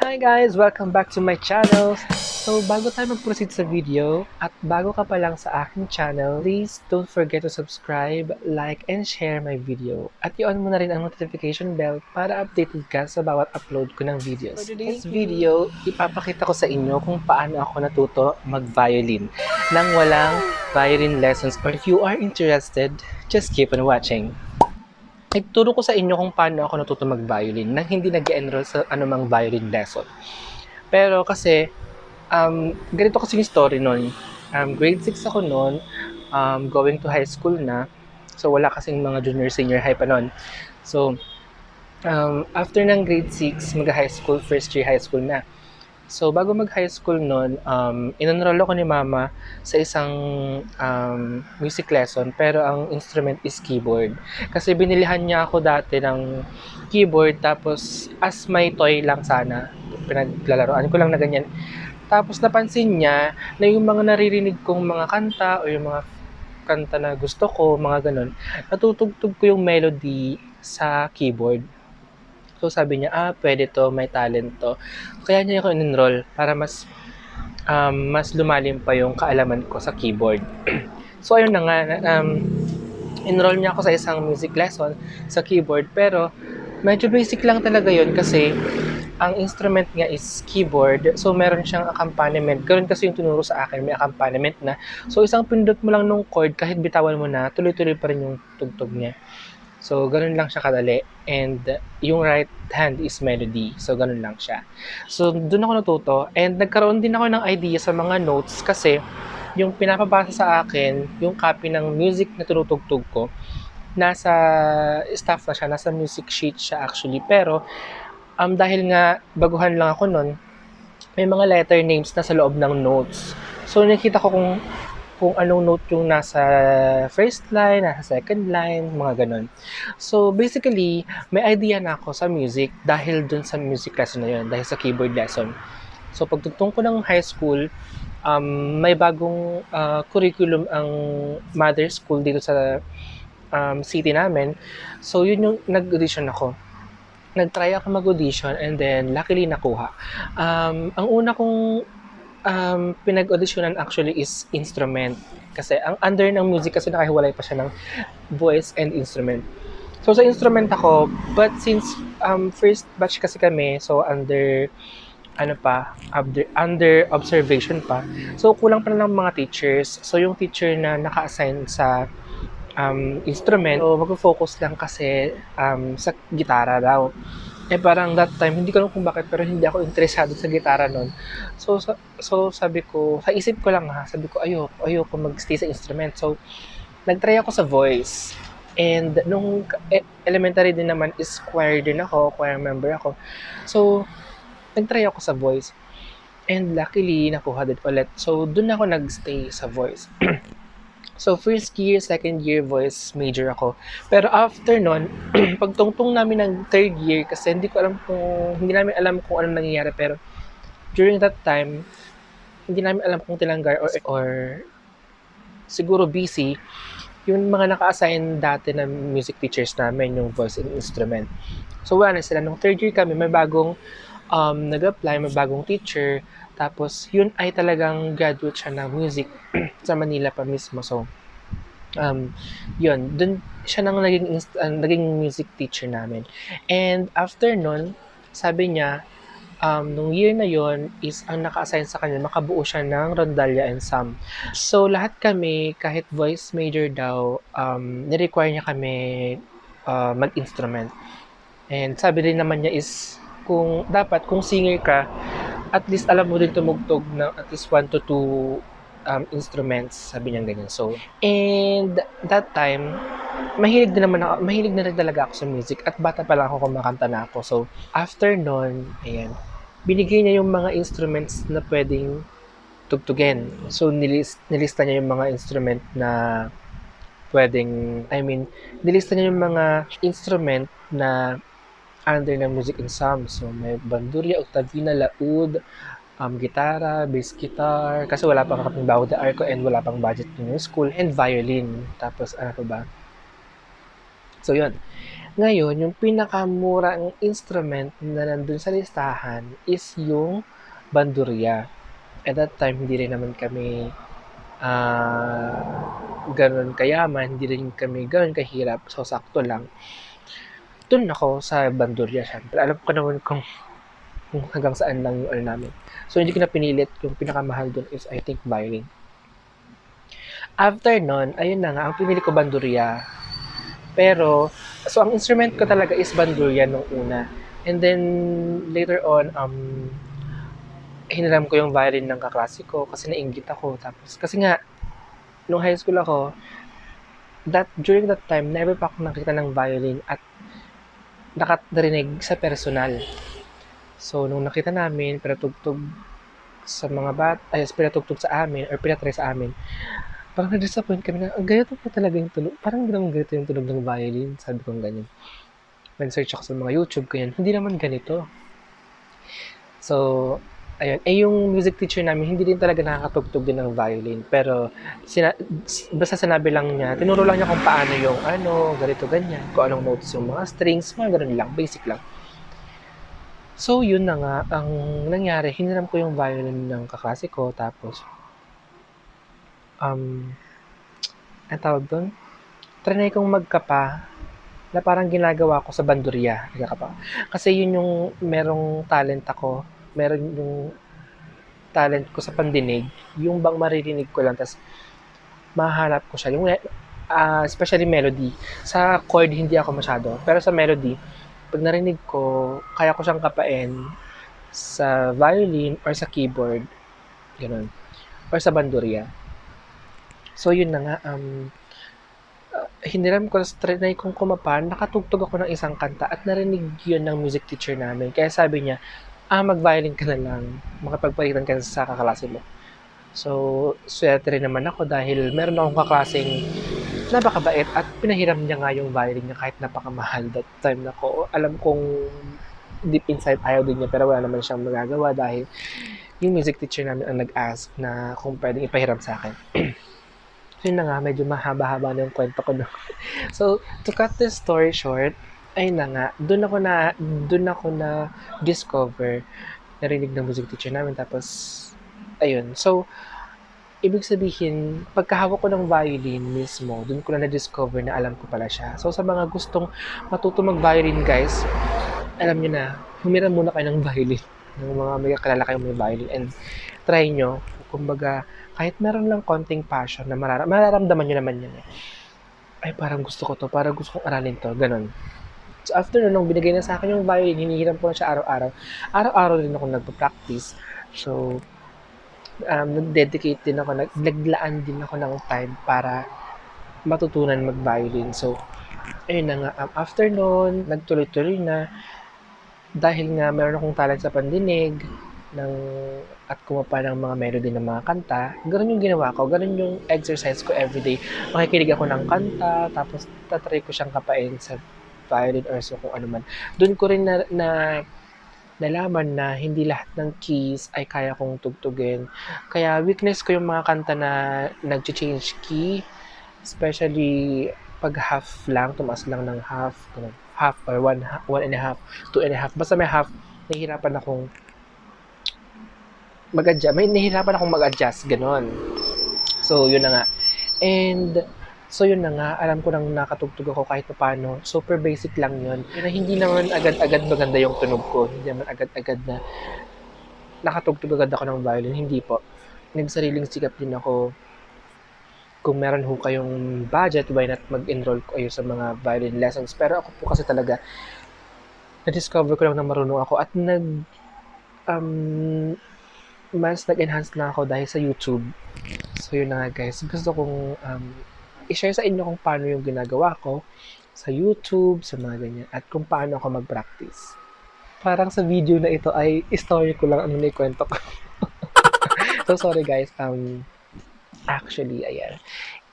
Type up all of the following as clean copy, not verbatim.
Hi guys! Welcome back to my channel! So, bago tayo mag-proceed sa video, at bago ka pa lang sa aking channel, please don't forget to subscribe, like, and share my video. At i-on mo na rin ang notification bell para updated ka sa bawat upload ko ng videos. For today's video, ipapakita ko sa inyo kung paano ako natuto mag-violin nang walang violin lessons. Or if you are interested, just keep on watching. Ituturo ko sa inyo kung paano ako natuto mag-violin nang hindi nag-enroll sa anumang violin lesson. Pero kasi, ganito kasi yung story nun. Grade 6 ako nun, going to high school na. So, wala kasing mga junior, senior high pa nun. So, after ng grade 6, mag-high school, first year high school na. So, bago mag-high school noon, in-enroll ako ni mama sa isang music lesson, pero ang instrument is keyboard. Kasi binilihan niya ako dati ng keyboard, tapos as my toy lang sana, pinaglalaroan ko lang na ganyan. Tapos napansin niya na yung mga naririnig kong mga kanta o yung mga kanta na gusto ko, mga ganun, natutugtog ko yung melody sa keyboard. So sabi niya, pwede to, may talent to. Kaya niya ako in-enroll para mas lumalim pa yung kaalaman ko sa keyboard. So ayun na nga, enroll niya ako sa isang music lesson sa keyboard, pero medyo basic lang talaga yun kasi ang instrument nga is keyboard, so meron siyang accompaniment. Ganoon kasi yung tinuro sa akin, may accompaniment na. So isang pindot mo lang nung chord, kahit bitawan mo na, tuloy-tuloy pa rin yung tugtog niya. So, ganun lang siya kadali. And yung right hand is melody. So, ganun lang siya. So, doon ako natuto. And nagkaroon din ako ng idea sa mga notes kasi yung pinapabasa sa akin, yung copy ng music na tinutugtog ko, nasa staff na siya, nasa music sheet siya actually. Pero, dahil nga baguhan lang ako nun, may mga letter names na sa loob ng notes. So, nakita ko kung anong note yung nasa first line, nasa second line, mga ganun. So, basically, may idea na ako sa music dahil dun sa music lesson na yun, dahil sa keyboard lesson. So, pagtugtong ko ng high school, may bagong curriculum ang mother school dito sa city namin. So, yun yung nag-audition ako. Nag-try ako mag-audition and then luckily nakuha. Ang una kong pinag-auditionan actually is instrument. Kasi ang under ng music kasi nakahiwalay pa siya ng voice and instrument. So sa instrument ako, but since first batch kasi kami, so under observation pa. So kulang pa ng mga teachers. So yung teacher na naka-assign sa instrument, so mag-focus lang kasi sa gitara daw. Parang that time, hindi ko alam kung bakit, pero hindi ako interesado sa gitara nun. So sabi ko, sa isip ko lang sabi ko, ayoko mag-stay sa instrument. So, nag-try ako sa voice. And nung elementary din naman is choir din ako, choir member ako. So, nag-try ako sa voice. And luckily, nakuha din ulit. So, dun ako nag-stay sa voice. So, first year, second year, voice major ako. Pero after nun, pagtungtong namin ng third year, kasi hindi namin alam kung anong nangyayari, pero during that time, hindi namin alam kung tilanggar or siguro busy, yung mga naka-assign dati na music teachers namin, yung voice and instrument. So, wala na sila. Nung third year kami, may bagong nag-apply, may bagong teacher. Tapos, yun ay talagang graduate siya ng music sa Manila pa mismo. So, yun. Dun siya nang naging music teacher namin. And after nun, sabi niya, nung year na yun, is ang naka-assign sa kanya, makabuo siya ng rondalya and sam. So, lahat kami, kahit voice major daw, ni-require niya kami mag-instrument. And sabi rin naman niya is, kung singer ka, at least alam mo din tumugtog ng at least 1 to 2 instruments, sabi niya ganyan. So, and that time, mahilig na rin talaga ako sa music at bata pa lang ako kumakanta na ako. So, after nun, ayan, binigay niya yung mga instruments na pwedeng tugtugin. So, nilista niya yung mga instrument na nilista niya yung mga instrument na under ng music and sound. So, may bandurria, octavina, laud, gitara, bass guitar, kasi wala pang kaming bawod na arco and wala pang budget ng school, and violin. Tapos, ano pa ba? So, yun. Ngayon, yung pinakamurang instrument na nandun sa listahan is yung bandurya. At that time, hindi rin naman kami gano'n kayaman, hindi rin kami gano'n kahirap. So, sakto lang. Doon ako sa bandurya, syempre. Alam ko naman kung hanggang saan lang yung ano namin. So, hindi ko na pinilit. Yung pinakamahal doon is, I think, violin. After nun, ayun na nga, ang pinili ko bandurya. Pero, so ang instrument ko talaga is bandurya nung una. And then, later on, hiniram ko yung violin ng kaklase ko kasi nainggit ako. Tapos, kasi nga, nung high school ako, during that time, never pa ako nakita ng violin at nakarinig sa personal. So, nung nakita namin, pinatugtog sa mga pinatugtog sa amin, or pinatry sa amin, parang na-disappoint kami na, ganito pa talaga yung tunog. Parang hindi naman ganito yung tunog ng violin. Sabi ko ganyan. Nag-search ako sa mga YouTube, ganyan. Hindi naman ganito. So, ayun. Yung music teacher namin, hindi din talaga nakakatugtog din ng violin. Pero, basta sinabi lang niya, tinuro lang niya kung paano yung ganito, ganyan. Kung anong notes yung mga strings, mga ganun lang. Basic lang. So, yun na nga. Ang nangyari, hiniram ko yung violin ng kaklase ko. Tapos, ang tawag doon? Trinay kong magkapa na parang ginagawa ko sa bandurya. Kasi yun yung merong talent ako. Meron yung talent ko sa pandinig. Yung bang maririnig ko lang, tapos mahanap ko siya. Yung especially melody. Sa chord, hindi ako masyado. Pero sa melody, pag narinig ko, kaya ko siyang kapain sa violin or sa keyboard. Ganun. Or sa bandurya. So, yun na nga. Hiniram ko, trinay kong kumapan, nakatugtog ako ng isang kanta at narinig yun ng music teacher namin. Kaya sabi niya, mag-violin ka na lang, makapagpalitan ka sa kaklase mo. So, swerte rin naman ako dahil meron akong kaklaseng napakabait at pinahiram niya nga yung violin niya kahit napakamahal that time na ko. Alam kong deep inside ayaw din niya pero wala naman siyang magagawa dahil yung music teacher namin ang nag-ask na kung pwedeng ipahiram sa akin. Yun na nga, medyo mahaba-haba na yung kwento ko. So, to cut the story short, ay na nga, doon ako na discover, narinig ng music teacher namin, tapos, ayun. So, ibig sabihin, pagkahawak ko ng violin mismo, doon ko na na-discover na alam ko pala siya. So, sa mga gustong matuto mag-violin, guys, alam nyo na, humiram muna kayo ng violin. Ng mga may kakilala kayong may violin, and try nyo, kumbaga, kahit meron lang konting passion na mararamdaman nyo naman yan. Ay, parang gusto ko to, parang gusto kong aralin to, ganun. So, after nung binigay na sa akin yung violin, hinihiram ko na siya araw-araw. Araw-araw din ako nagpa-practice. So, nag-dedicate din ako, naglaan din ako ng time para matutunan mag-violin. So, ayun na nga, after nun, nagtuloy-tuloy na, dahil nga meron akong talent sa pandinig, at kumapa ng mga melody ng mga kanta, ganun yung ginawa ko, ganun yung exercise ko everyday. Makikinig ako ng kanta, tapos tatry ko siyang kapain sa violin or so kung ano man. Doon ko rin nalaman na hindi lahat ng keys ay kaya kong tugtugin. Kaya weakness ko yung mga kanta na nag-change key, especially pag half lang, tumaas lang ng half or one and a half, 2.5. Basta may half, nahihirapan akong mag-adjust, ganon. So, yun na nga. And, so yun na nga, alam ko nang nakatugtog ako kahit paano. Super basic lang yun. Pero hindi naman agad-agad maganda yung tunog ko. Hindi naman agad-agad na nakatugtog agad ako ng violin. Hindi po. Nagsariling sikap din ako. Kung meron ho kayong budget, why not mag-enroll kayo sa mga violin lessons. Pero ako po kasi talaga, na-discover ko lang na marunong ako at mas nag-enhance na ako dahil sa YouTube. So yun na nga guys, gusto kong i-share sa inyo kung paano yung ginagawa ko sa YouTube, sa mga ganyan, at kung paano ako mag-practice. Parang sa video na ito ay story ko lang ang naikwento ko. So sorry guys, actually, ayan,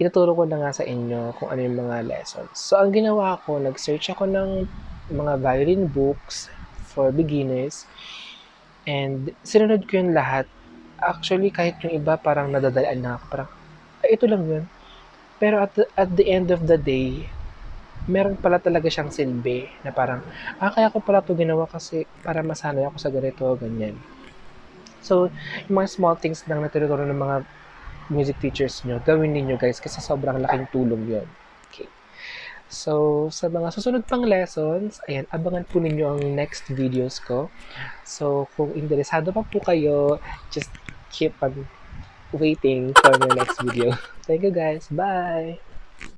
ituturo ko na nga sa inyo kung ano yung mga lessons. So ang ginawa ko, nag-search ako ng mga violin books for beginners. And sinunod ko yung lahat. Actually, kahit yung iba parang nadadalaan na ako. Parang, ito lang yun. Pero at the end of the day, meron pala talaga siyang silbi na parang, kaya ko pala 'to ginawa kasi para masanay ako sa ganito, ganyan. So, yung mga small things lang na tinuturo ng mga music teachers nyo, gawin ninyo guys kasi sobrang laking tulong yon. Okay. So, sa mga susunod pang lessons, ayan, abangan po ninyo ang next videos ko. So, kung interesado pa po kayo, just keep on waiting for my next video. Thank you guys. Bye!